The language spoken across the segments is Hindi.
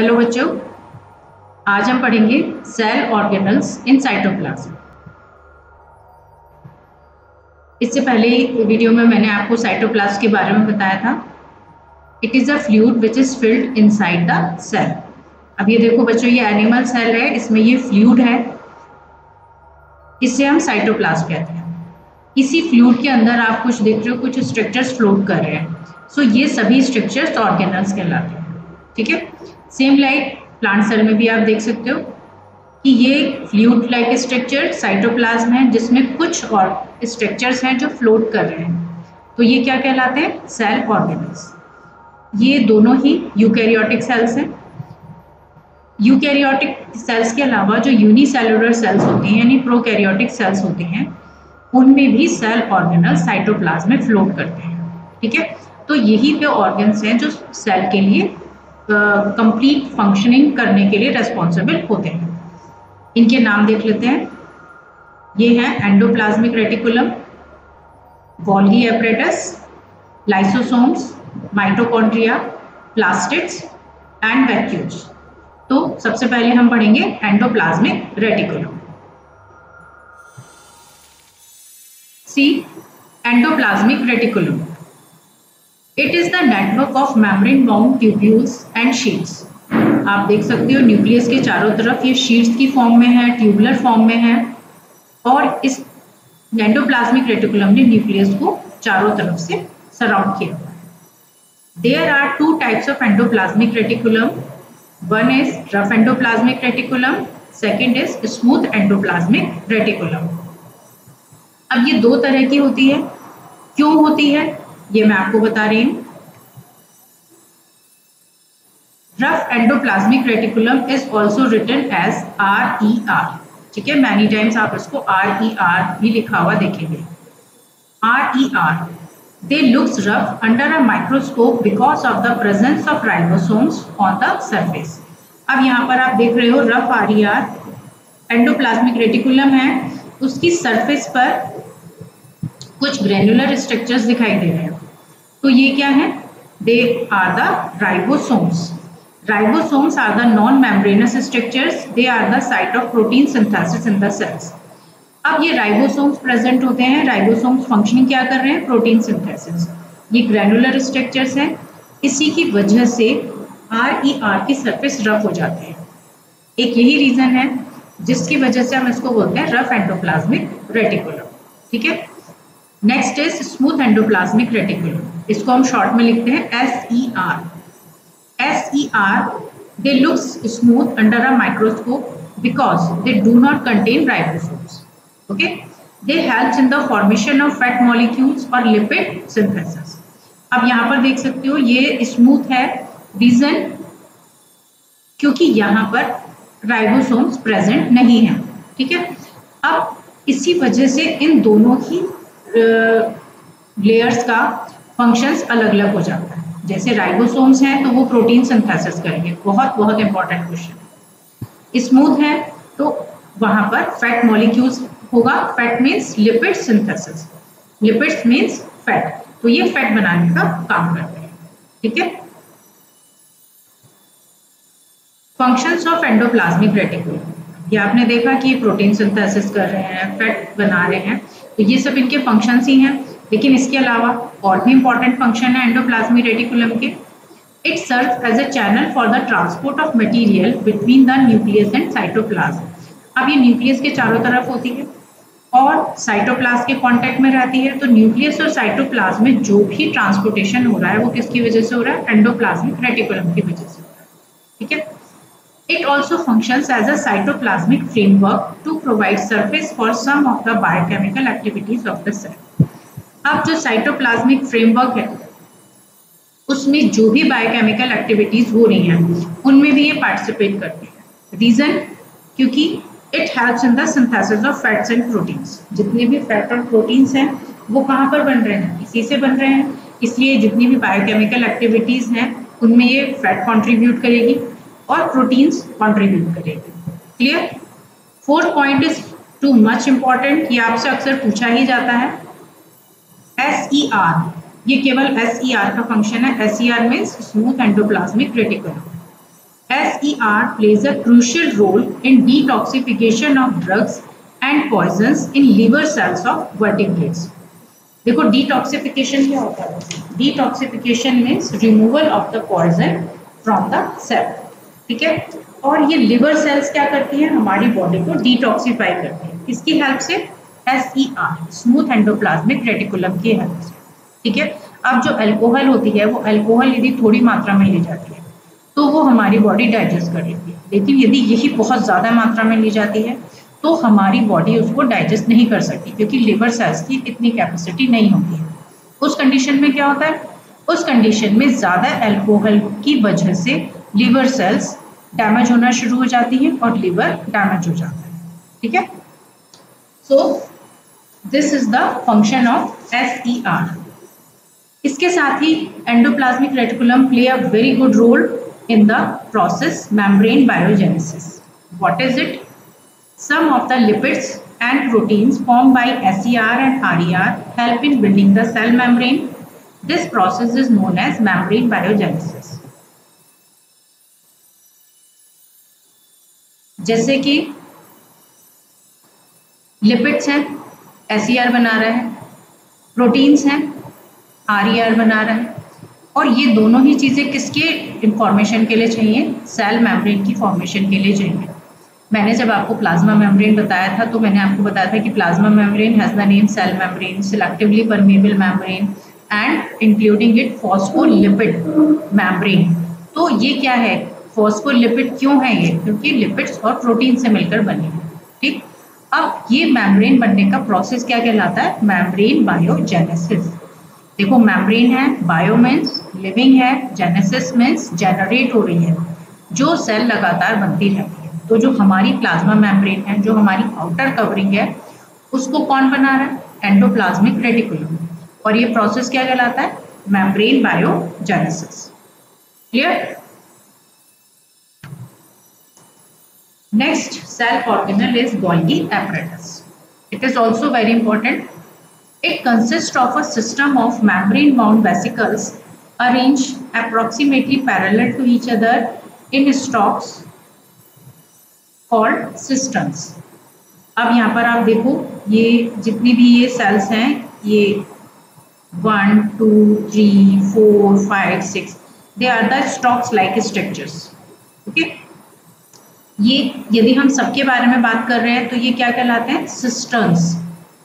हेलो बच्चों, आज हम पढ़ेंगे सेल ऑर्गेनल्स इन साइटोप्लाज्म। इससे पहले वीडियो में मैंने आपको साइटोप्लाज्म के बारे में बताया था। It is a fluid which is filled inside the cell. अब ये देखो बच्चों, ये एनिमल सेल है, इसमें ये फ्लूइड है, इसे हम साइटोप्लाज्म कहते हैं। इसी फ्लूइड के अंदर आप कुछ देख रहे हो, कुछ स्ट्रक्चर्स फ्लोट कर रहे हैं। सो ये सभी स्ट्रक्चर्स ऑर्गेनल्स कहलाते हैं। ठीक है, सेम लाइक प्लांट सेल में भी आप देख सकते हो कि ये फ्लूइड लाइक स्ट्रक्चर साइटोप्लाज्म है, जिसमें कुछ और स्ट्रक्चर्स हैं जो फ्लोट कर रहे हैं। तो ये क्या कहलाते हैं? Cell organelles. ये दोनों ही यूकैरियोटिक सेल्स हैं। यूकैरियोटिक सेल्स के अलावा जो यूनिसेलुलर सेल्स होती हैं यानी प्रोकैरियोटिक सेल्स होती हैं, उनमें भी सेल ऑर्गेनल साइटोप्लाज्म में फ्लोट करते हैं। ठीक है, तो यही पे ऑर्गन्स हैं जो सेल के लिए कंप्लीट फंक्शनिंग करने के लिए रेस्पॉन्सिबल होते हैं। इनके नाम देख लेते हैं। ये है endoplasmic reticulum, Golgi apparatus, lysosomes, mitochondria, plastids and vacuoles. तो सबसे पहले हम पढ़ेंगे endoplasmic reticulum. See endoplasmic reticulum, it is the network of membrane bound tubules and sheets. आप देख सकते हो न्यूक्लियस के चारों तरफ ये शीट्स की फॉर्म में है, ट्यूबुलर फॉर्म में है, और इस एंडोप्लाज्मिक रेटिकुलम ने न्यूक्लियस को चारों तरफ से सराउंड किया हुआ है। There are two types of endoplasmic reticulum. One is rough endoplasmic reticulum, second is smooth endoplasmic reticulum. अब ये दो तरह की होती है। क्यों होती है ये मैं आपको बता रही हूं। Rough endoplasmic reticulum is also written as RER। ठीक है, मैनी टाइम्स आप इसको RER भी लिखा हुआ देखेंगे। RER, they looks rough under a microscope because of the presence of ribosomes on the surface। अब यहाँ पर आप देख रहे हो रफ RER एंडोप्लाज्मिक रेटिकुलम है, उसकी सरफेस पर कुछ ग्रेनुलर स्ट्रक्चर्स दिखाई दे रहे हैं। तो ये क्या है? They are the ribosomes. Ribosomes are the non-membranous structures. They are the site of protein synthesis in the cells। अब ये राइबोसोम्स प्रेजेंट होते हैं। राइबोसोम्स फंक्शनिंग क्या कर रहे हैं? Protein synthesis. ये ग्रैनुलर स्ट्रक्चर्स हैं, इसी की वजह से RER की सरफेस रफ हो जाते हैं। एक यही रीजन है जिसकी वजह से हम इसको बोलते हैं रफ एंडोप्लाज्मिक रेटिकुलम। ठीक है, next is smooth endoplasmic reticulum. इसको हम शॉर्ट में लिखते हैं SER। SER, they looks smooth under a microscope because they do not contain ribosomes। Okay, they helps in the formation of fat molecules or lipid synthesis। अब यहाँ पर देख सकते हो ये स्मूथ है, रीजन क्योंकि यहाँ पर राइबोसोम्स प्रेजेंट नहीं है। ठीक है, अब इसी वजह से इन दोनों ही लेयर्स का फंक्शंस अलग अलग हो जाता है। जैसे राइबोसोम्स हैं तो वो प्रोटीन सिंथेसिस करेंगे, बहुत बहुत इंपॉर्टेंट क्वेश्चन। स्मूथ है तो वहां पर फैट मॉलिक्यूल्स होगा, fat means lipid synthesis, lipids means fat, तो ये फैट बनाने का काम करते हैं। ठीक है, फंक्शंस ऑफ एंडोप्लाज्मिक रेटिकुलम, ये आपने देखा कि प्रोटीन सिंथेसिस कर रहे हैं, फैट बना रहे हैं, तो ये सब इनके फंक्शंस ही हैं। लेकिन इसके अलावा और भी इंपॉर्टेंट फंक्शन है एंडोप्लाज्मिक रेटिकुलम के। It serve as a channel for the transport of material between the nucleus and cytoplasm. अब ये न्यूक्लियस के चारों तरफ होती है और साइटोप्लाज्म के कांटेक्ट में रहती है, तो न्यूक्लियस और साइटोप्लाज्म में जो भी ट्रांसपोर्टेशन हो रहा है वो किसकी वजह से हो रहा है? एंडोप्लाज्मिक रेटिकुलम की वजह से हो रहा है। ठीक है, it also functions as a cytoplasmic framework to provide surface for some of the biochemical activities of the cell। अब जो साइटोप्लाज्मिक फ्रेमवर्क है उसमें जो भी बायोकेमिकल एक्टिविटीज हो रही हैं उनमें भी ये पार्टिसिपेट करते हैं। रीजन क्योंकि it helps in the synthesis of fats and proteins. जितने भी फैट और प्रोटीन्स हैं वो कहाँ पर बन रहे हैं? इसी से बन रहे हैं, इसलिए जितनी भी बायोकेमिकल एक्टिविटीज हैं उनमें ये फैट कॉन्ट्रीब्यूट करेगी और प्रोटीन्स कॉन्ट्रीब्यूट करेगी। Clear? Fourth point is too much important, ये आपसे अक्सर पूछा ही जाता है। SER, ये केवल SER का फंक्शन है। SER means smooth endoplasmic reticulum. SER plays a crucial role in detoxification of drugs and poisons in liver cells of vertebrates. देखो डिटॉक्सिफिकेशन क्या होता है? Detoxification means removal of the poison from the cell, ठीक है। और ये लिवर सेल्स क्या करती हैं? हमारी बॉडी को डिटॉक्सिफाई करती हैं। किसकी हेल्प से? SER, स्मूथ एंडोप्लाज्मिक रेटिकुलम की हेल्प से, ठीक है। अब जो अल्कोहल होती है, वो अल्कोहल यदि थोड़ी मात्रा में ली जाती है तो वो हमारी बॉडी डाइजेस्ट कर लेती है, लेकिन यदि यही बहुत ज़्यादा मात्रा में ली जाती है तो हमारी बॉडी उसको डाइजेस्ट नहीं कर सकती, क्योंकि लिवर सेल्स की इतनी कैपेसिटी नहीं होती है। उस कंडीशन में क्या होता है? उस कंडीशन में ज़्यादा अल्कोहल की वजह से लिवर सेल्स डैमेज होना शुरू हो जाती है और लिवर डैमेज हो जाता है, ठीक है। So this is the function of SER। इसके साथ ही endoplasmic reticulum play a very good role in the process membrane biogenesis. What is it? Some of the lipids and proteins formed by SER and RER help in building the cell membrane. This process is known as membrane biogenesis. जैसे कि लिपिड्स हैं, SER बना रहा है, प्रोटीन्स हैं, RER बना रहा है, और ये दोनों ही चीज़ें किसके इंफॉर्मेशन के लिए चाहिए? सेल मेम्ब्रेन की फॉर्मेशन के लिए चाहिए। मैंने जब आपको प्लाज्मा मेम्ब्रेन बताया था तो मैंने आपको बताया था कि plasma membrane has the name cell membrane, selectively permeable membrane and including it phospholipid membrane. तो ये क्या है? फॉस्फोलिपिड क्यों है ये? क्योंकि लिपिड्स और प्रोटीन से मिलकर बने हैं, ठीक। अब ये मेम्ब्रेन बनने का प्रोसेस क्या कहलाता है? Membrane biogenesis. देखो, मेम्ब्रेन है, बायो मीन्स लिविंग है, जेनेसिस मीन्स जेनरेट हो रही है, जो सेल लगातार बनती रहती है। तो जो हमारी प्लाज्मा मेम्ब्रेन है, जो हमारी आउटर कवरिंग है, उसको कौन बना रहा है? Endoplasmic reticulum. और ये प्रोसेस क्या कहलाता है? Membrane biogenesis. Clear? Next cell organelle is Golgi apparatus. It is also very important. It consists of a system of membrane-bound vesicles arranged approximately parallel to each other in stalks called cisterns. अब यहाँ पर आप देखो, ये जितनी भी ये सेल्स हैं, ये 1, 2, 3, 4, 5, 6, they are the stalks like structures. Okay? ये यदि हम सबके बारे में बात कर रहे हैं तो ये क्या कहलाते हैं? सिस्टर्न्स।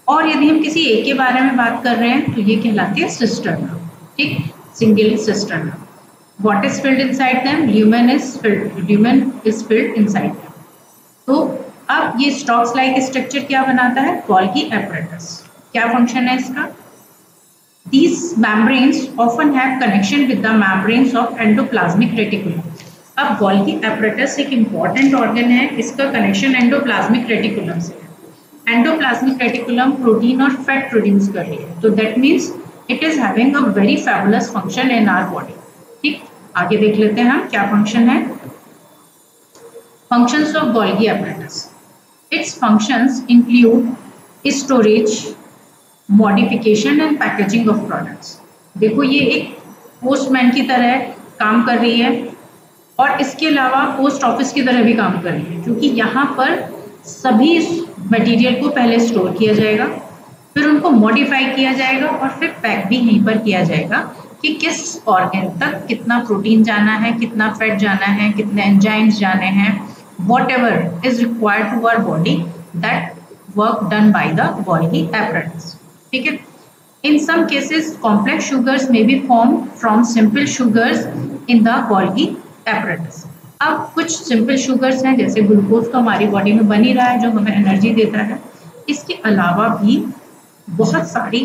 और यदि हम किसी एक के बारे में बात कर रहे हैं तो ये कहलाती है सिस्टर्न, ठीक, single cistern. What is filled inside them? Lumen is filled inside them. तो अब ये स्टॉक्स लाइक स्ट्रक्चर क्या बनाता है? Golgi apparatus। क्या फंक्शन है इसका? These membranes often have connection with the membranes of endoplasmic reticulum. अब गोल्गी apparatus एक इम्पॉर्टेंट ऑर्गन है, इसका कनेक्शन एंडोप्लाज्मिक रेटिकुलम से है। एंडोप्लाज्मिक रेटिकुलम प्रोटीन और फैट प्रोड्यूस कर रही है, तो that means it is having a very fabulous function in our body, ठीक। आगे देख लेते हैं हम क्या फंक्शन है। Functions of Golgi apparatus. Its functions include storage, modification and packaging of products. देखो, ये एक पोस्टमैन की तरह काम कर रही है और इसके अलावा पोस्ट ऑफिस की तरह भी काम कर रही है, क्योंकि यहाँ पर सभी मटेरियल को पहले स्टोर किया जाएगा, फिर उनको मॉडिफाई किया जाएगा और फिर पैक भी यहीं पर किया जाएगा कि किस ऑर्गन तक कितना प्रोटीन जाना है, कितना फैट जाना है, कितने एंजाइम्स जाने हैं, whatever is required to our body, that work done by the Golgi apparatus, ठीक है। In some cases, complex sugars may be formed from simple sugars in the Golgi apparatus. अब कुछ सिंपल शुगर्स हैं, जैसे ग्लूकोज तो हमारी बॉडी में बन ही रहा है, जो हमें एनर्जी देता है। इसके अलावा भी बहुत सारी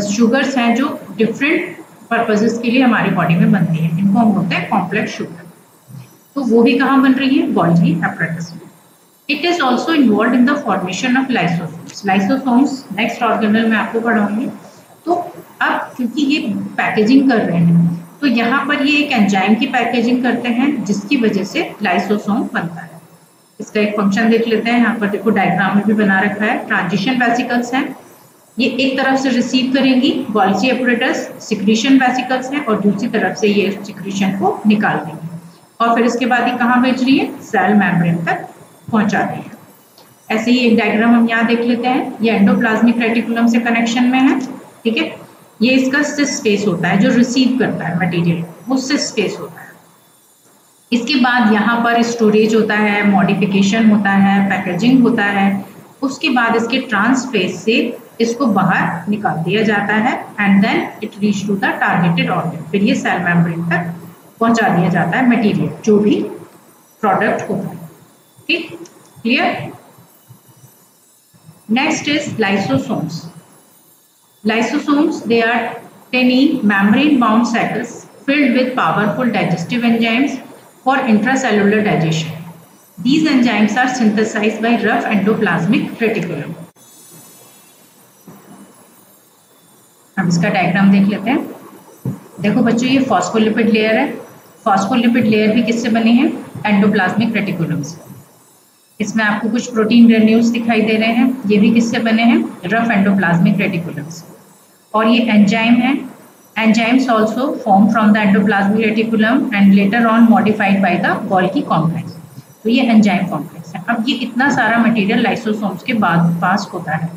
शुगर्स हैं जो डिफरेंट पर्पसेस के लिए हमारी बॉडी में बनती हैं, इनको हम बोलते हैं कॉम्प्लेक्स शुगर। तो वो भी कहाँ बन रही है? गोल्गी apparatus में। It is also involve in the formation of lysosomes. Lysosomes next organelle में आपको पढ़ाऊंगी। तो अब क्योंकि ये पैकेजिंग कर रहे हैं, तो यहाँ पर ये एक एंजाइम की पैकेजिंग करते हैं, जिसकी वजह से लाइसोसोम बनता है। इसका एक फंक्शन देख लेते हैं। यहाँ पर देखो, डायग्राम में भी बना रखा है। ट्रांजिशन वेसिकल्स हैं, ये एक तरफ से रिसीव करेंगी गोल्गी apparatus, सिक्रीशन वेसिकल्स हैं और दूसरी तरफ से ये सिक्रीशन को निकाल देंगी। और फिर इसके बाद ये कहाँ भेज रही है, सेल मेम्ब्रेन तक पहुंचा रही है। ऐसे ही एक डायग्राम हम यहाँ देख लेते हैं, ये एंडोप्लाज्मिक रेटिकुलम से कनेक्शन में है, ठीक है। ये इसका सिस स्पेस होता है जो रिसीव करता है मटेरियल, वो सिस स्पेस होता है। इसके बाद यहाँ पर स्टोरेज होता है, मॉडिफिकेशन होता है, पैकेजिंग होता है, उसके बाद इसके ट्रांसफेस से इसको बाहर निकाल दिया जाता है and then it reach to the targeted organ. फिर ये सेल मेम्ब्रेन तक पहुंचा दिया जाता है मटेरियल, जो भी प्रोडक्ट होता है, ठीक, clear. Next is lysosomes. Lysosomes, they are tiny membrane-bound sacs filled with powerful digestive enzymes for intracellular digestion. These enzymes are synthesized by rough endoplasmic reticulum. अब इसका डायग्राम देख लेते हैं। देखो बच्चों, ये फॉस्फोलिपिड लेयर है। फॉस्फोलिपिड लेयर भी किससे बनी है, एंडोप्लाज्मिक रेटिकुलम से। इसमें आपको कुछ प्रोटीन ग्रेन्यूल्स दिखाई दे रहे हैं, ये भी किससे बने हैं, रफ एंडोप्लाज्मिक रेटिकुलम से। और ये एंजाइम है, enzymes also form from the endoplasmic reticulum and later on modified by the Golgi complex. तो ये एंजाइम कॉम्प्लेक्स है। अब ये इतना सारा मटेरियल लाइसोसोम्स के बाद पास होता है,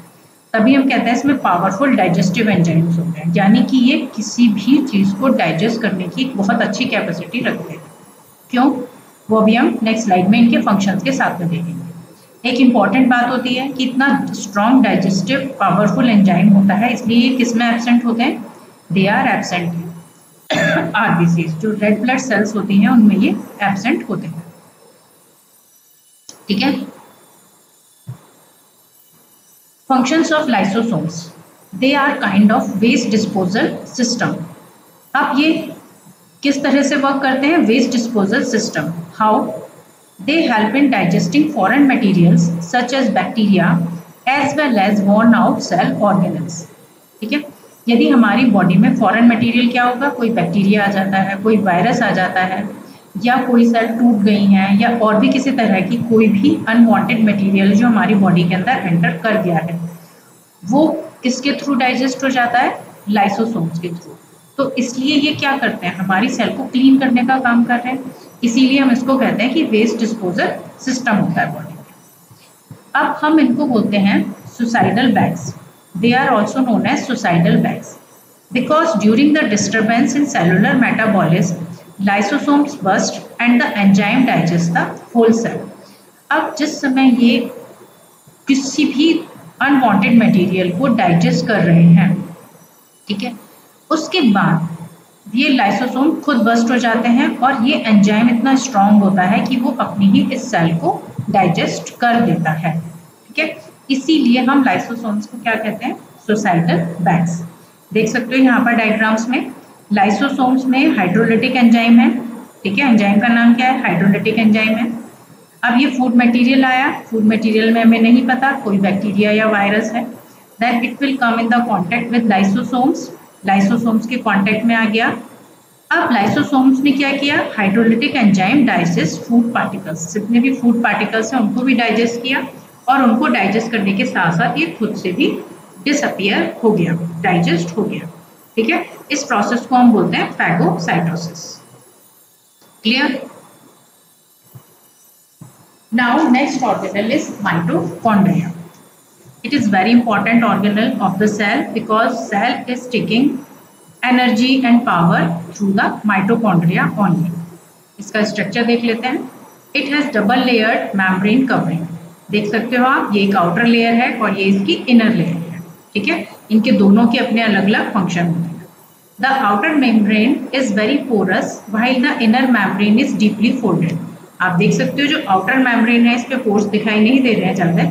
तभी हम कहते हैं इसमें पावरफुल डाइजेस्टिव एंजाइम्स होते हैं, यानी कि ये किसी भी चीज़ को डाइजेस्ट करने की बहुत अच्छी कैपेसिटी रखते हैं। क्यों, वो भी हम नेक्स्ट स्लाइड में इनके फंक्शंस के साथ में देखेंगे। एक इम्पॉर्टेंट बात होती है कि इतना स्ट्रॉन्ग डाइजेस्टिव पावरफुल एंजाइम होता है, इसलिए ये किस में एब्सेंट होते हैं, दे आर एब्सेंट आरबीसीज, जो रेड ब्लड सेल्स होती हैं उनमें ये एब्सेंट होते हैं, ठीक है। Functions of lysosomes, they are kind of waste disposal system. अब ये किस तरह से वर्क करते हैं, waste disposal system. How, they help in digesting foreign materials such as bacteria as well as worn out cell organelles, ठीक है। यदि हमारी बॉडी में फॉरेन मटेरियल क्या होगा, कोई बैक्टीरिया आ जाता है, कोई वायरस आ जाता है, या कोई सेल टूट गई हैं, या और भी किसी तरह की कोई भी अनवांटेड मटेरियल जो हमारी बॉडी के अंदर एंटर कर गया है, वो किसके थ्रू डाइजेस्ट हो जाता है, लाइसोसोम्स के थ्रू। तो इसलिए ये क्या करते हैं, हमारी सेल को क्लीन करने का काम कर रहे हैं, इसीलिए हम इसको कहते हैं कि वेस्ट डिस्पोजल सिस्टम होता है बॉडी में। अब हम इनको बोलते हैं suicidal bags. They are also known as suicidal bags because during the disturbance in cellular metabolism lysosomes burst and the enzyme digest the whole cell. अब जिस समय ये किसी भी अनवांटेड मटेरियल को डाइजेस्ट कर रहे हैं, ठीक है, उसके बाद ये लाइसोसोम खुद बस्ट हो जाते हैं और ये एंजाइम इतना स्ट्रांग होता है कि वो अपनी ही इस सेल को डाइजेस्ट कर देता है, ठीक है। इसीलिए हम लाइसोसोम्स को क्या कहते हैं, सुसाइडल बैग्स। देख सकते हो यहाँ पर डायग्राम्स में, लाइसोसोम्स में हाइड्रोलिटिक एंजाइम है, ठीक है, एंजाइम का नाम क्या है, हाइड्रोलिटिक एंजाइम है। अब ये फूड मटेरियल आया, फूड मटेरियल में हमें नहीं पता कोई बैक्टीरिया या वायरस है, then it will come in the contact with lysosomes, lysosomes के कांटेक्ट में आ गया। अब लाइसोसोम्स ने क्या किया, hydrolytic enzyme digest food particles, जितने भी फूड पार्टिकल्स हैं उनको भी डाइजेस्ट किया, और उनको डाइजेस्ट करने के साथ साथ ये खुद से भी डिसअपियर हो गया, डाइजेस्ट हो गया, ठीक है। इस प्रोसेस को हम बोलते हैं phagocytosis, clear. Now next organelle is mitochondria. It is very important organelle of the cell because cell is taking energy and power through the mitochondria only. इसका स्ट्रक्चर देख लेते हैं. It has double layered membrane covering. देख सकते हो आप, ये एक आउटर लेयर है और ये इसकी इनर लेयर है, ठीक है. इनके दोनों के अपने अलग अलग फंक्शन होते हैं. The outer membrane is very porous while the inner membrane is deeply folded. आप देख सकते हो जो आउटर मेम्ब्रेन है इस पे पोर्स दिखाई नहीं दे रहे हैं ज़्यादा,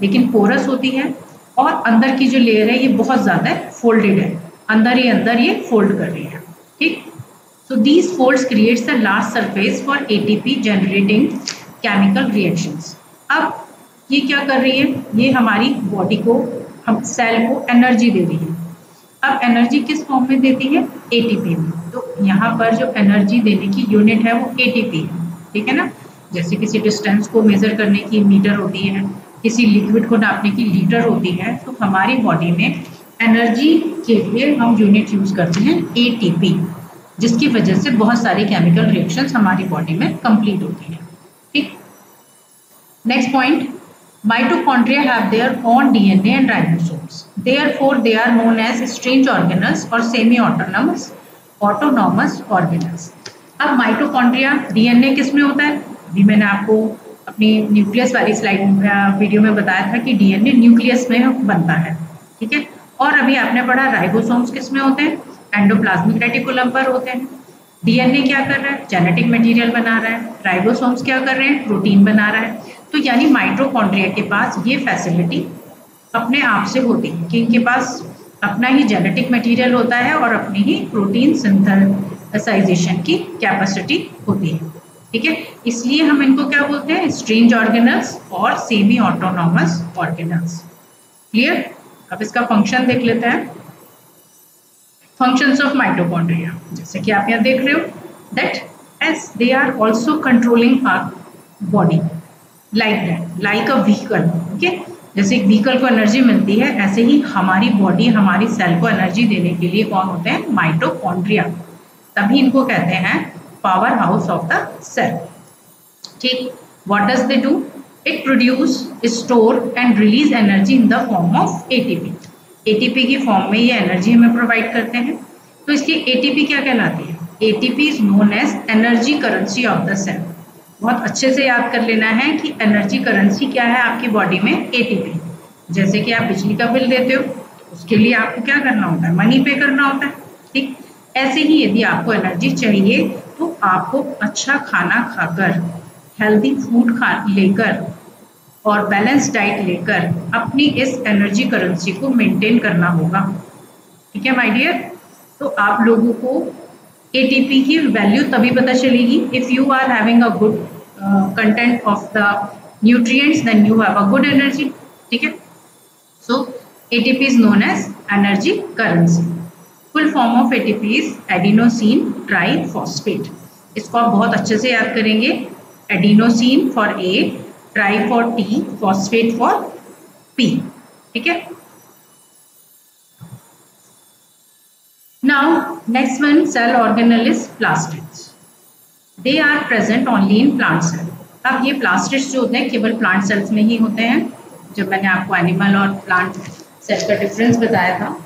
लेकिन पोरस होती है, और अंदर की जो लेयर है ये बहुत ज़्यादा फोल्डेड है, अंदर ये फोल्ड कर रही है, ठीक. So these folds creates the large surface for ATP generating chemical reactions. अब ये क्या कर रही है, ये हमारी बॉडी को, हम सेल को एनर्जी दे रही है. अब एनर्जी किस फॉर्म में देती है, एटीपी में. तो यहाँ पर जो एनर्जी देने की यूनिट है वो एटीपी है, ठीक है ना. जैसे किसी डिस्टेंस को मेजर करने की मीटर होती है, किसी लिक्विड को नापने की लीटर होती है, तो हमारी बॉडी में एनर्जी के लिए हम यूनिट यूज करते हैं एटीपी. जिसकी वजह से बहुत सारी केमिकल रिएक्शंस हमारी बॉडी में कंप्लीट होती हैं। ठीक, next point, mitochondria have their own DNA and ribosomes. Therefore, they are known as strange organelles or semi-autonomous organelles. अब माइटोकॉन्ड्रिया डीएनए किस में होता है? अभी मैंने आपको अपनी न्यूक्लियस वाली स्लाइड वीडियो में बताया था कि डीएनए न्यूक्लियस में बनता है, ठीक है। और अभी आपने पढ़ा राइबोसोम्स किस में होते हैं? एंडोप्लाज्मिक रेटिकुलम पर होते हैं। डीएनए क्या कर रहा है? जेनेटिक मटेरियल बना रहा है। राइबोसोम्स क्या कर रहे हैं? प्रोटीन बना रहा है। तो यानी माइटोकॉन्ड्रिया के पास ये फैसिलिटी अपने आप से होती है कि इनके पास अपना ही जेनेटिक मटेरियल होता है और अपनी ही प्रोटीन सिंथेसाइजेशन की कैपेसिटी होती है, ठीक है। इसलिए हम इनको क्या बोलते हैं? स्ट्रेंज ऑर्गेनल्स और सेमी ऑटोनॉमस ऑर्गेनल्स। क्लियर? अब इसका फंक्शन देख लेते हैं। फंक्शंस ऑफ माइटोकॉन्ड्रिया, जैसे कि आप यहाँ देख रहे हो, that as they are also controlling our body like that, like a vehicle, okay. जैसे एक व्हीकल को एनर्जी मिलती है, ऐसे ही हमारी बॉडी हमारी सेल को एनर्जी देने के लिए कौन होते हैं? माइटोकॉन्ड्रिया। तभी इनको कहते हैं power house of the cell. ठीक, what does they do? It produce, store and release energy in the form of ATP. ATP की फॉर्म में ये एनर्जी हमें प्रोवाइड करते हैं। तो इसलिए एटीपी क्या कहलाती है? ATP is known as energy currency of the cell. बहुत अच्छे से याद कर लेना है कि एनर्जी करेंसी क्या है आपकी बॉडी में? एटीपी। जैसे कि आप बिजली का बिल देते हो, उसके लिए आपको क्या करना होता है? मनी पे करना होता है, ठीक। ऐसे ही यदि आपको एनर्जी चाहिए तो आपको अच्छा खाना खाकर, हेल्दी फूड लेकर और बैलेंस डाइट लेकर अपनी इस एनर्जी करेंसी को मेंटेन करना होगा, ठीक है माय डियर। तो आप लोगों को एटीपी की वैल्यू तभी पता चलेगी if you are having a good content of the nutrients, then you have a good energy, ठीक है। So ATP is known as energy currency. Full form of ATP is adenosine triphosphate. इसको आप बहुत अच्छे से याद करेंगे। Adenosine for A, tri for T, phosphate for P, ठीक है। Now, next one cell organelle is plastids. They are present only in plant cell. अब ये plastids जो होते हैं केवल plant cells में ही होते हैं। जब मैंने आपको एनिमल और प्लांट सेल का डिफरेंस बताया था,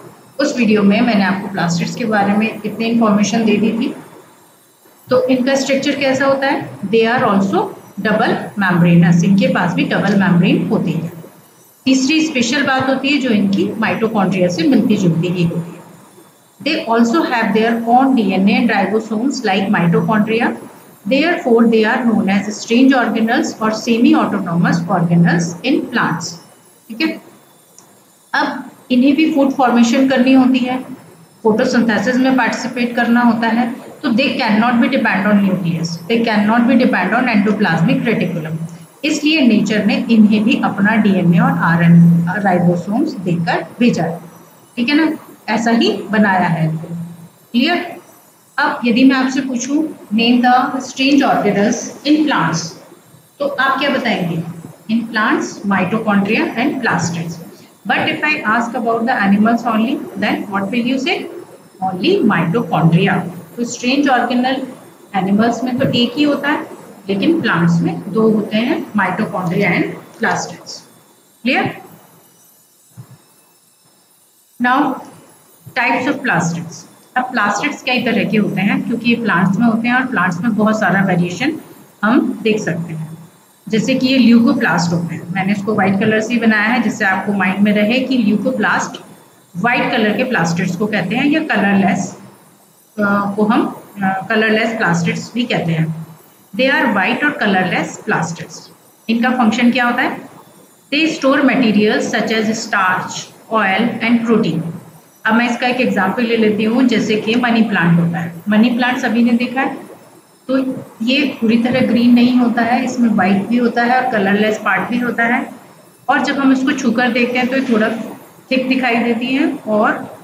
उस वीडियो में मैंने आपको plastids के बारे में इतनी इंफॉर्मेशन दे दी थी। तो इनका स्ट्रक्चर कैसा होता है? They are also double membranes. इनके पास भी डबल मेम्ब्रेन होती है। तीसरी स्पेशल बात होती है जो इनकी माइटोकॉन्ड्रिया से मिलती जुलती ही होती है। They also have their own DNA and ribosomes like mitochondria. Therefore, they are known as strange organelles or semi-autonomous organelles in plants. ठीक है। अब इन्हें भी फूड फॉर्मेशन करनी होती है, फोटोसिंथेसिस में पार्टिसिपेट करना होता है। तो they can not be depend on nucleus, they can not be depend on endoplasmic reticulum. इसलिए नेचर ने इन्हें भी अपना डीएनए और आरएनए राइबोसोम्स देकर भेजा है, ठीक है ना। ऐसा ही बनाया है इनको। क्लियर? अब यदि मैं आपसे पूछूं name the strange organelles in plants, तो आप क्या बताएंगे? In plants mitochondria and plastids. But if I ask about the animals only, then what will you say? Only mitochondria. तो स्ट्रेंज ऑर्गेनल एनिमल्स में तो एक ही होता है, लेकिन प्लांट्स में दो होते हैं, mitochondria and plastids. Clear? Now types of plastids. अब प्लास्टिड्स कई तरह के होते हैं क्योंकि ये प्लांट्स में होते हैं और प्लांट्स में बहुत सारा वेरिएशन हम देख सकते हैं। जैसे कि ये ल्यूकोप्लास्ट होते हैं। मैंने इसको व्हाइट कलर से बनाया है जिससे आपको माइंड में रहे कि ल्यूकोप्लास्ट व्हाइट कलर के प्लास्टिड्स को कहते हैं, या कलरलेस को हम कलरलेस प्लास्टिड्स भी कहते हैं। दे आर व्हाइट और कलरलेस प्लास्टिड्स। इनका फंक्शन क्या होता है? They store materials such as starch, oil and protein. अब मैं इसका एक एग्जाम्पल ले लेती हूँ, जैसे कि मनी प्लांट होता है। मनी प्लांट सभी ने देखा है। तो ये पूरी तरह ग्रीन नहीं होता है, इसमें वाइट भी होता है और कलरलेस पार्ट भी होता है। और जब हम इसको छूकर देखते हैं तो ये थोड़ा थिक दिखाई देती है और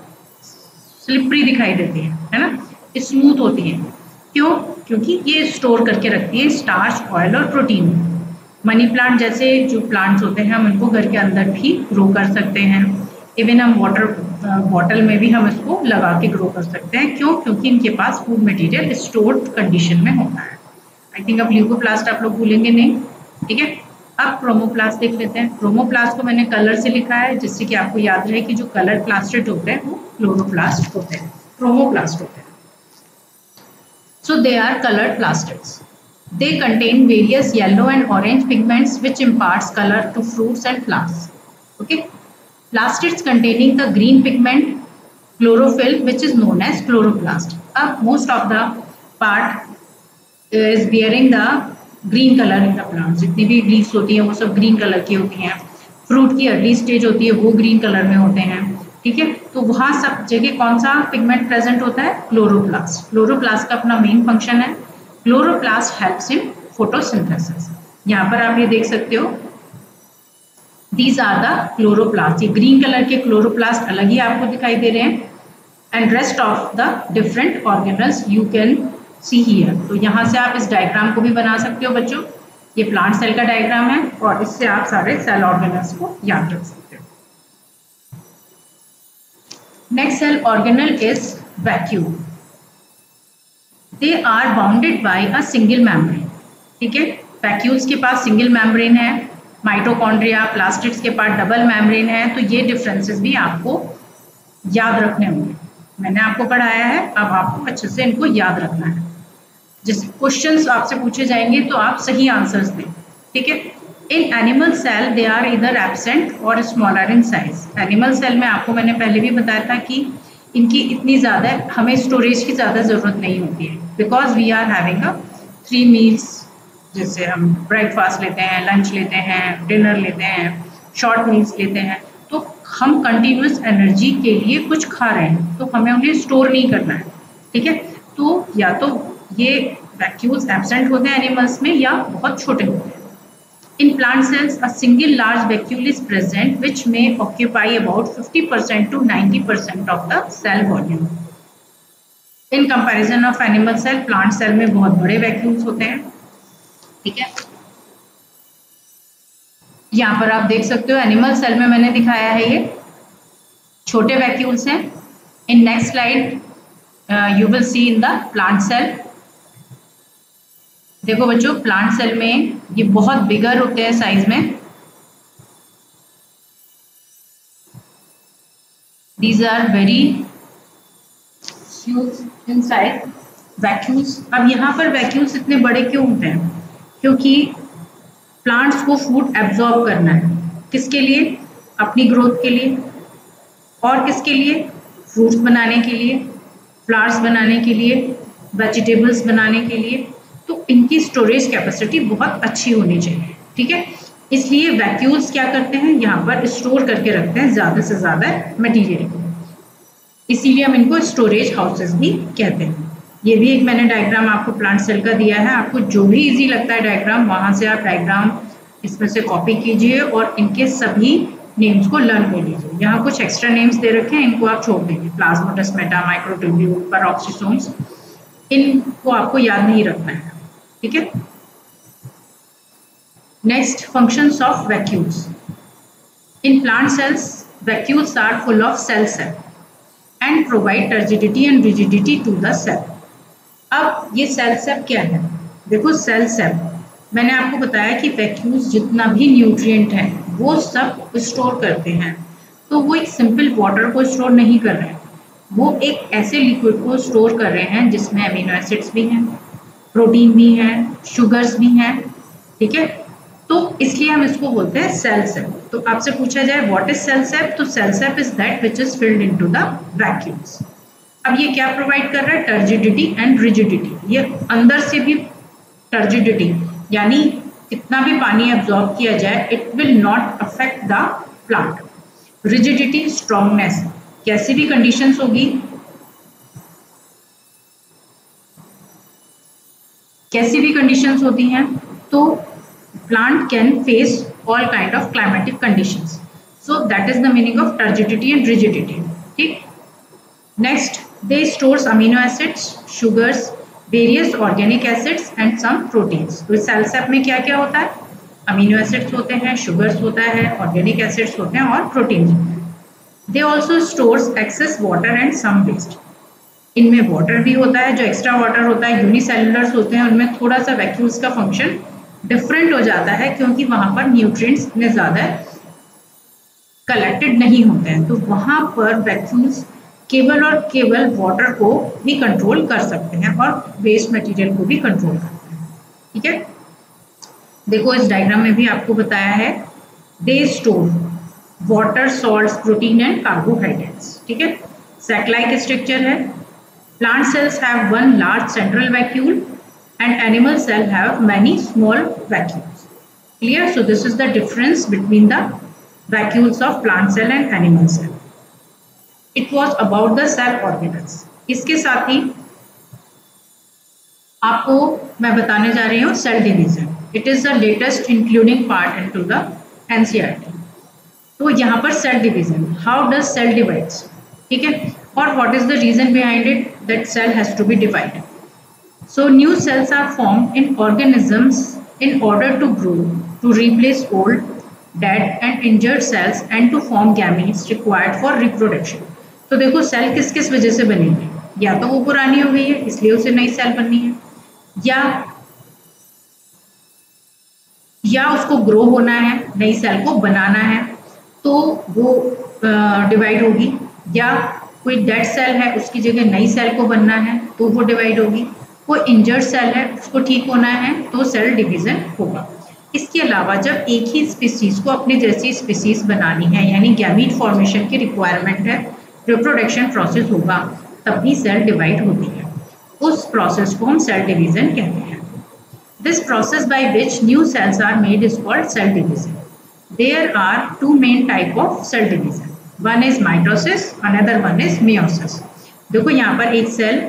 स्लिपरी दिखाई देती है ना, स्मूथ होती है। क्यों? क्योंकि ये स्टोर करके रखती है स्टार्च, ऑयल और प्रोटीन। मनी प्लांट जैसे जो प्लांट्स होते हैं हम इनको घर के अंदर भी ग्रो कर सकते हैं। इवन हम वाटर बॉटल में भी हम इसको लगा के ग्रो कर सकते हैं। क्यों? क्योंकि इनके पास फूड मटेरियल स्टोर्ड कंडीशन में होता है। आई थिंक अब ल्यूकोप्लास्ट आप लोग भूलेंगे नहीं, ठीक है। अब क्रोमोप्लास्ट देख लेते हैं। क्रोमोप्लास्ट को मैंने कलर से लिखा है जिससे कि आपको याद रहे कि जो कलर प्लास्टिड होते हैं वो क्लोरोप्लास्ट होते हैं, क्रोमोप्लास्ट होते हैं। So they are colored plastids. They contain various yellow and orange pigments which imparts color to fruits and flowers. Okay. Plastids containing the green pigment chlorophyll which is known as chloroplast. अब most of the part is bearing the green color in the plant. जितनी भी leaves होती हैं वो सब green color की होती हैं। फ्रूट की अर्ली स्टेज होती है वो ग्रीन कलर में होते हैं, ठीक है। तो वहाँ सब जगह कौन सा पिगमेंट प्रेजेंट होता है? क्लोरोप्लास्ट। क्लोरोप्लास्ट का अपना मेन फंक्शन है, क्लोरोप्लास्ट हेल्प्स इन फोटोसिंथेसिस। यहाँ पर आप ये देख सकते हो, दीज आर द क्लोरोप्लास्ट। ये ग्रीन कलर के क्लोरोप्लास्ट अलग ही आपको दिखाई दे रहे हैं, and rest of the different organelles you can see here. तो यहाँ से आप इस डायग्राम को भी बना सकते हो बच्चों। ये प्लांट सेल का डायग्राम है और इससे आप सारे सेल ऑर्गेनल्स को याद रख सकते हो। Next cell organelle is vacuole. They are bounded by a single membrane, ठीक है। वैक्यूल्स के पास सिंगल मेम्ब्रेन है, माइटोकॉन्ड्रिया प्लास्टिड्स के पास डबल मेम्ब्रेन है। तो ये डिफरेंसेस भी आपको याद रखने होंगे, मैंने आपको पढ़ाया है, अब आपको अच्छे से इनको याद रखना है। जिस क्वेश्चंस आपसे पूछे जाएंगे तो आप सही आंसर्स दें, ठीक है। In animal cell they are इधर एब्सेंट और smaller in size. Animal cell में आपको मैंने पहले भी बताया था कि इनकी इतनी ज़्यादा हमें स्टोरेज की ज़्यादा ज़रूरत नहीं होती है, because we are having a 3 meals. जैसे हम ब्रेकफास्ट लेते हैं, लंच लेते हैं, डिनर लेते हैं, शॉर्ट मील्स लेते हैं, तो हम कंटिन्यूस एनर्जी के लिए कुछ खा रहे हैं, तो हमें उन्हें स्टोर नहीं करना है, ठीक है। तो या तो ये वैक्यूल्स एब्सेंट होते हैं एनिमल्स में या बहुत छोटे होते हैं। In plant cells, a single large vacuole is present which may occupy about 50% to 90% of the cell volume. In comparison of animal cell, plant cell में बहुत बड़े वैक्यूल्स होते हैं, ठीक है। यहाँ पर आप देख सकते हो एनिमल सेल में मैंने दिखाया है ये छोटे वैक्यूल्स हैं। In next slide, you will see in the plant cell. देखो बच्चों, प्लांट सेल में ये बहुत बिगर होते हैं साइज में। These are very huge in size vacuoles. अब यहाँ पर वैक्यूल्स इतने बड़े क्यों होते हैं? क्योंकि प्लांट्स को फूड एब्जॉर्ब करना है। किसके लिए? अपनी ग्रोथ के लिए। और किसके लिए? फ्रूट्स बनाने के लिए, फ्लावर्स बनाने के लिए, वेजिटेबल्स बनाने के लिए। तो इनकी स्टोरेज कैपेसिटी बहुत अच्छी होनी चाहिए, ठीक है। इसलिए वैक्यूल्स क्या करते हैं, यहाँ पर स्टोर करके रखते हैं ज़्यादा से ज़्यादा मटेरियल को, इसीलिए हम इनको स्टोरेज हाउसेस भी कहते हैं। ये भी एक मैंने डायग्राम आपको प्लांट सेल का दिया है। आपको जो भी इजी लगता है डायग्राम, वहाँ से आप डायग्राम इसमें से कॉपी कीजिए और इनके सभी नेम्स को लर्न कर लीजिए। यहाँ कुछ एक्स्ट्रा नेम्स दे रखे हैं, इनको आप छोड़ देंगे। प्लाज्मोडेस्माटा, माइक्रोट्यूब्यूल, पेरोक्सिसोम्स, इनको आपको याद नहीं रखना है, ठीक है। Next, functions of vacuoles. In plant cells vacuoles are full of cell sap and provide turgidity and rigidity to the cell. अब ये सेल सेप क्या है? देखो, सेल सेप मैंने आपको बताया कि वैक्यूल्स जितना भी न्यूट्रिएंट है वो सब स्टोर करते हैं। तो वो एक सिंपल वाटर को स्टोर नहीं कर रहे हैं, वो एक ऐसे लिक्विड को स्टोर कर रहे हैं जिसमें अमीनो एसिड्स भी हैं, प्रोटीन भी है, शुगर्स भी हैं, ठीक है। तो इसलिए हम इसको बोलते हैं सेल सेप। तो आपसे पूछा जाए व्हाट इज सेल सेप, तो cell sap is that which is filled into the vacuoles. अब ये क्या प्रोवाइड कर रहा है? Turgidity and rigidity. ये अंदर से भी टर्जिडिटी, यानी कितना भी पानी एब्जॉर्ब किया जाए it will not affect the plant. Rigidity, strongness, कैसी भी कंडीशंस होगी, कैसी भी कंडीशंस होती हैं तो plant can face all kind of climatic conditions. So that is the meaning of turgidity and rigidity, ठीक। Next, they stores amino acids, sugars, various organic acids and some proteins. तो सेल सेप में क्या क्या होता है? अमीनो एसिड्स होते हैं, शुगर्स होता है, ऑर्गेनिक एसिड्स होते हैं और प्रोटीन्स होते हैं। They also stores excess water and some waste. इनमें वाटर भी होता है, जो एक्स्ट्रा वाटर होता है यूनिसेलुलर्स होते हैं, उनमें थोड़ा सा वैक्यूल्स का फंक्शन डिफरेंट हो जाता है क्योंकि वहां पर न्यूट्रिएंट्स इतने ज़्यादा कलेक्टेड नहीं होते हैं, तो वहां पर वैक्यूल्स केवल और केवल वाटर को भी कंट्रोल कर सकते हैं और वेस्ट मटेरियल को भी कंट्रोल करते हैं। ठीक है, देखो इस डायग्राम में भी आपको बताया है, they store water, salts, protein and carbohydrates. ठीक है, सैक लाइक स्ट्रक्चर है। Plant cells have one large central vacuole and animal cell have many small vacuoles. Clear? So this is the difference between the vacuoles of plant cell and animal cell. It was about the cell organelles. इसके साथ ही आपको मैं बताने जा रही हूँ cell division. It is the latest including part into the NCERT. तो यहाँ पर cell division, how does cell divides, ठीक है, और what is the reason behind it that cell has to be divided. So new cells are formed in organisms in order to grow, to replace old, dead and injured cells and to form gametes required for reproduction। तो देखो सेल किस किस वजह से बनेगी, या तो वो पुरानी हो गई है इसलिए उसे नई सेल बननी है, या उसको ग्रो होना है, नई सेल को बनाना है तो वो डिवाइड होगी, या कोई डेड सेल है उसकी जगह नई सेल को बनना है तो वो डिवाइड होगी, कोई इंजर्ड सेल है उसको ठीक होना है तो सेल डिवीजन होगा। इसके अलावा जब एक ही स्पीसीज को अपने जैसी स्पीसीज बनानी है यानी गैमीट फॉर्मेशन की रिक्वायरमेंट है, रिप्रोडक्शन प्रोसेस होगा, तब भी सेल डिवाइड होती है। उस प्रोसेस को हम सेल डिवीजन कहते हैं। This process by which new cells are made is called cell division. There are two main type of cell division, one is mitosis, another one is meiosis. देखो यहाँ पर एक सेल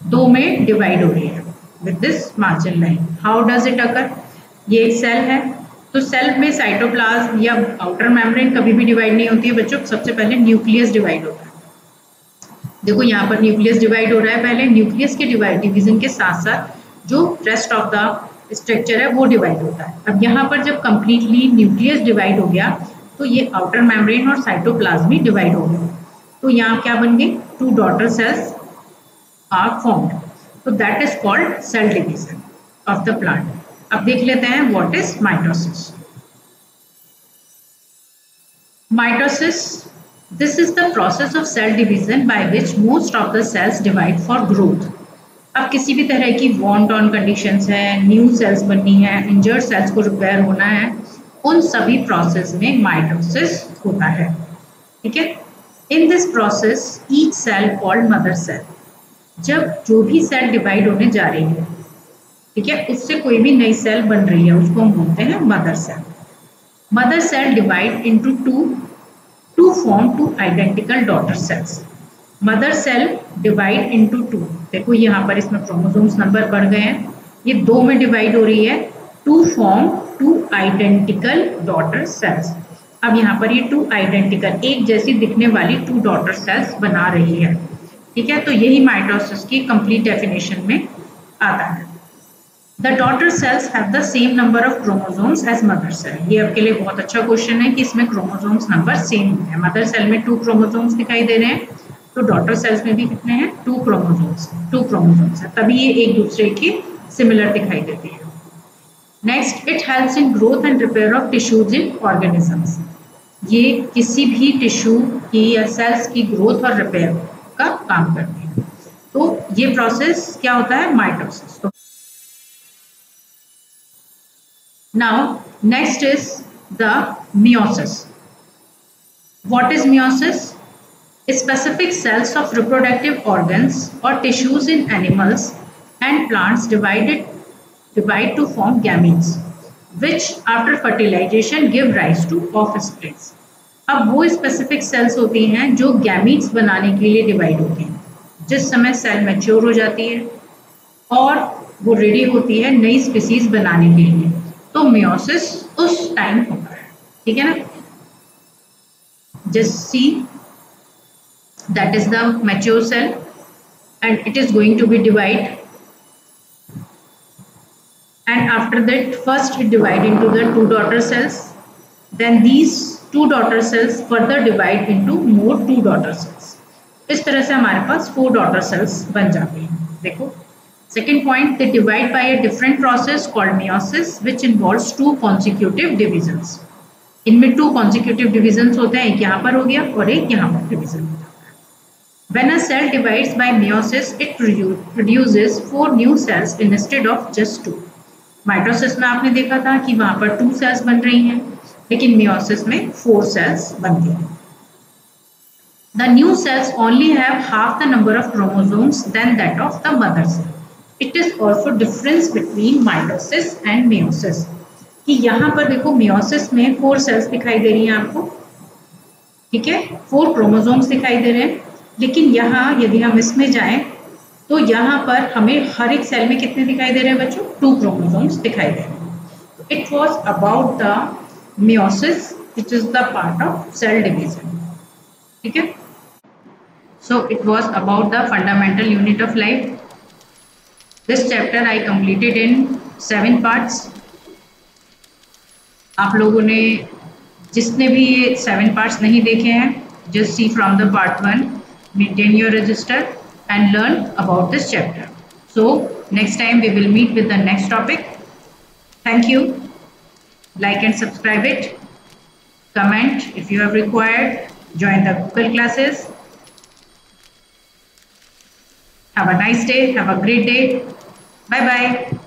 दो में डिवाइड हो रही है with this margin line. How does it occur? ये एक सेल है, तो सेल में साइटोप्लाज्म या आउटर मेम्ब्रेन कभी भी डिवाइड नहीं होती है बच्चों, सबसे पहले न्यूक्लियस डिवाइड होता है। देखो यहाँ पर न्यूक्लियस डिवाइड हो रहा है, पहले न्यूक्लियस के डिवीजन के साथ साथ जो रेस्ट ऑफ द स्ट्रक्चर है वो डिवाइड होता है। अब यहाँ पर जब कंप्लीटली न्यूक्लियस डिवाइड हो गया तो ये आउटर मेम्ब्रेन और साइटोप्लाज्म भी डिवाइड हो गए, तो यहाँ क्या बन गई, two daughter cells are formed, so that is called cell division of the plant। अब देख लेते हैं what is mitosis। Mitosis, this is the process of cell division by which most of the cells divide for growth। अब किसी भी तरह की want on conditions है, न्यू सेल्स बननी है, इंजर्ड सेल्स को रिपेयर होना है, उन सभी प्रोसेस में माइटोसिस होता है। ठीक है, in this process each cell called mother cell, जब जो भी सेल डिवाइड होने जा रही है, ठीक है, उससे कोई भी नई सेल बन रही है उसको हम बोलते हैं mother cell. Mother cell divide into to form two identical daughter cells. Mother cell divide into two, देखो यहाँ पर इसमें क्रोमोसोम्स नंबर बढ़ गए हैं, ये दो में डिवाइड हो रही है to form two identical daughter cells. अब यहाँ पर ये टू आइडेंटिकल, एक जैसी दिखने वाली टू डॉटर सेल्स बना रही है। ठीक है, तो यही माइटोसिस की कंप्लीट डेफिनेशन में आता है। The daughter cells have the same number of chromosomes as mother cell. ये आपके लिए बहुत अच्छा क्वेश्चन है कि इसमें क्रोमोसोम्स नंबर सेम है। मदर सेल में 2 क्रोमोसोम्स दिखाई दे रहे हैं, तो डॉटर सेल्स में भी कितने हैं, 2 क्रोमोसोम्स है, तभी ये एक दूसरे की सिमिलर दिखाई देती है। Next, it helps in growth and repair of tissues in organisms. ये किसी भी टिश्यू की या सेल्स की ग्रोथ और रिपेयर का काम करती है। तो ये प्रोसेस क्या होता है, माइटोसिस। तो now next is the meiosis. What is meiosis? Specific cells of reproductive organs और tissues in animals and plants divide to form gametes which after fertilization give rise to offsprings। अब वो स्पेसिफिक सेल्स होती हैं जो गैमीट्स बनाने के लिए डिवाइड होती हैं। जिस समय सेल मैच्योर हो जाती है और वो रेडी होती है नई स्पीसीज बनाने के लिए, तो मियोसिस उस टाइम होता है। ठीक है ना, just see that is the mature cell and it is going to be divide, and after that first it divide into the 2 daughter cells, then these 2 daughter cells further divide into more 2 daughter cells. इस तरह से हमारे पास 4 डॉटर सेल्स बन जाते हैं। देखो second point, they divide by a different process called meiosis which involves 2 consecutive divisions. इनमें 2 कॉन्सिक्यूटिव डिविजन्स होते हैं, एक यहाँ पर हो गया और एक यहाँ पर डिविजन हो जाता है। When a cell divides by meiosis, it produces 4 new cells instead of just 2. Mitosis में आपने देखा था कि वहां पर 2 सेल्स बन रही हैं, लेकिन मेयोसिस में 4 सेल्स बनती हैं। The new cells only have half the number of chromosomes than that of the mother cell. It is also difference between mitosis and meiosis. कि यहाँ पर देखो मेयोसिस में 4 सेल्स दिखाई दे रही हैं आपको, ठीक है, 4 क्रोमोसोम्स दिखाई दे रहे हैं, लेकिन यहाँ यदि हम इसमें जाएं तो यहाँ पर हमें हर एक सेल में कितने दिखाई दे रहे हैं बच्चों? 2 क्रोमोसोम्स दिखाई दे रहे हैं। It was about the meiosis which is the part of cell division, ठीक है। So it was about the fundamental unit of life. This chapter I completed in 7 parts. आप लोगों ने जिसने भी ये 7 parts नहीं देखे हैं, just see from the part 1, maintain your register and learn about this chapter. So next time we will meet with the next topic. Thank you. Like and subscribe it. Comment if you have required. Join the Google classes. Have a nice day. Have a great day. Bye bye.